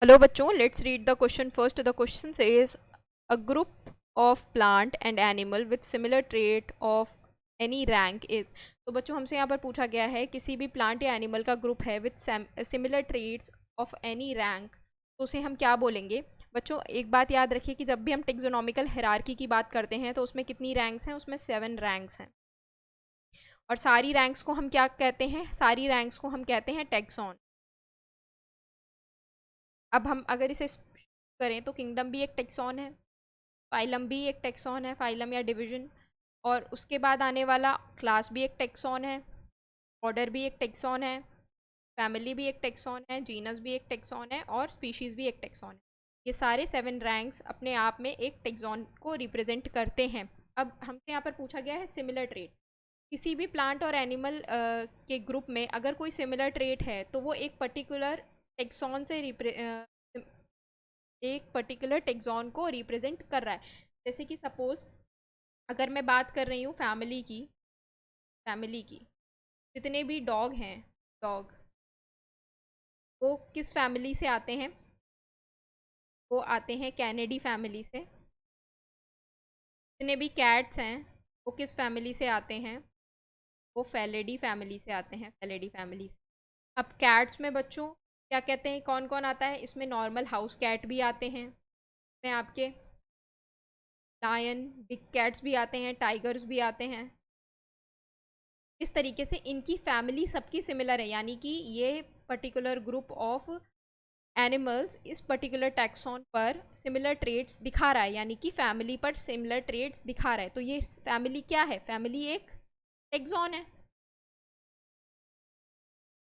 Hello बच्चों, let's read the question first. The question says a group of plant and animal with similar trait of any rank is. तो बच्चों हमसे यहाँ पर पूछा गया है किसी भी प्लांट या एनिमल का ग्रुप है with similar traits of any rank, तो उसे हम क्या बोलेंगे. बच्चों एक बात याद रखिए कि जब भी हम टेक्सोनॉमिकल हायरार्की की बात करते हैं तो उसमें कितनी रैंक्स हैं, उसमें 7 रैंक्स हैं. और सारी रैंक्स को हम क्या कहते हैं, सारी रैंक्स को हम कहते हैं टैक्सॉन. अब हम अगर इसे करें तो किंगडम भी एक टैक्सॉन है, फाइलम भी एक टैक्सॉन है, फाइलम या डिवीजन. और उसके बाद आने वाला क्लास भी एक टैक्सॉन है, ऑर्डर भी एक टैक्सॉन है, फैमिली भी एक टैक्सॉन है, जीनस भी एक टैक्सॉन है और स्पीशीज़ भी एक टैक्सॉन है. ये सारे 7 रैंक्स अपने आप में एक टैक्सॉन को रिप्रेजेंट करते हैं. अब हमसे यहाँ पर पूछा गया है सिमिलर ट्रेट. किसी भी प्लांट और एनिमल के ग्रुप में अगर कोई सिमिलर ट्रेट है तो वो एक पर्टिकुलर टेक्सॉन को रिप्रेजेंट कर रहा है. जैसे कि सपोज अगर मैं बात कर रही हूँ फैमिली की जितने भी डॉग हैं, डॉग वो किस फैमिली से आते हैं, वो आते हैं कैनेडी फैमिली से. जितने भी कैट्स हैं वो किस फैमिली से आते हैं, वो फेलिडी फैमिली से आते हैं, फेलिडी फैमिली से. अब कैट्स में बच्चों क्या कहते हैं, कौन कौन आता है इसमें, नॉर्मल हाउस कैट भी आते हैं, में आपके लायन, बिग कैट्स भी आते हैं, टाइगर्स भी आते हैं. इस तरीके से इनकी फैमिली सबकी सिमिलर है, यानी कि ये पर्टिकुलर ग्रुप ऑफ एनिमल्स इस पर्टिकुलर टैक्सॉन पर सिमिलर ट्रेट्स दिखा रहा है, यानी कि फैमिली पर सिमिलर ट्रेट्स दिखा रहा है. तो ये फैमिली क्या है, फैमिली एक टैक्सॉन है,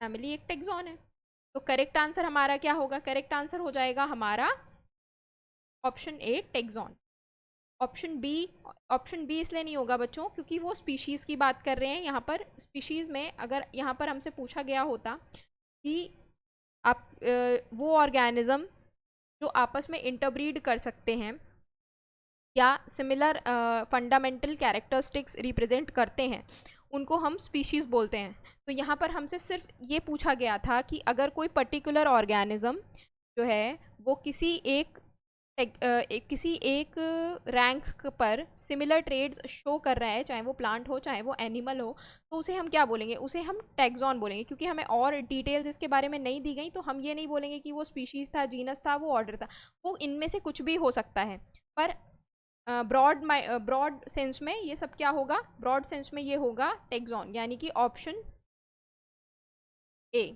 फैमिली एक टैक्सॉन है. तो करेक्ट आंसर हमारा क्या होगा, करेक्ट आंसर हो जाएगा हमारा option A taxon. Option B इसलिए नहीं होगा बच्चों क्योंकि वो स्पीशीज़ की बात कर रहे हैं. यहाँ पर स्पीशीज़ में अगर यहाँ पर हमसे पूछा गया होता कि आप वो ऑर्गेनिज्म जो आपस में इंटरब्रीड कर सकते हैं या सिमिलर फंडामेंटल कैरेक्टरिस्टिक्स रिप्रेजेंट करते हैं, उनको हम स्पीशीज़ बोलते हैं. तो यहाँ पर हमसे सिर्फ ये पूछा गया था कि अगर कोई पर्टिकुलर ऑर्गेनिज्म जो है वो किसी एक रैंक पर सिमिलर ट्रेड्स शो कर रहा है, चाहे वो प्लांट हो चाहे वो एनिमल हो, तो उसे हम क्या बोलेंगे, उसे हम टैक्सॉन बोलेंगे. क्योंकि हमें और डिटेल्स इसके बारे में नहीं दी गई तो हम ये नहीं बोलेंगे कि वो स्पीशीज़ था, जीनस था, वो ऑर्डर था. वो इनमें से कुछ भी हो सकता है. पर ब्रॉड सेंस में ये सब क्या होगा, ब्रॉड सेंस में ये होगा टैक्सॉन, यानी कि ऑप्शन ए.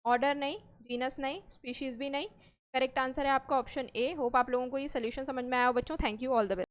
ऑर्डर नहीं, जीनस नहीं, स्पीशीज़ भी नहीं. करेक्ट आंसर है आपका ऑप्शन ए. होप आप लोगों को ये सोल्यूशन समझ में आया हो बच्चों. Thank you, all the best.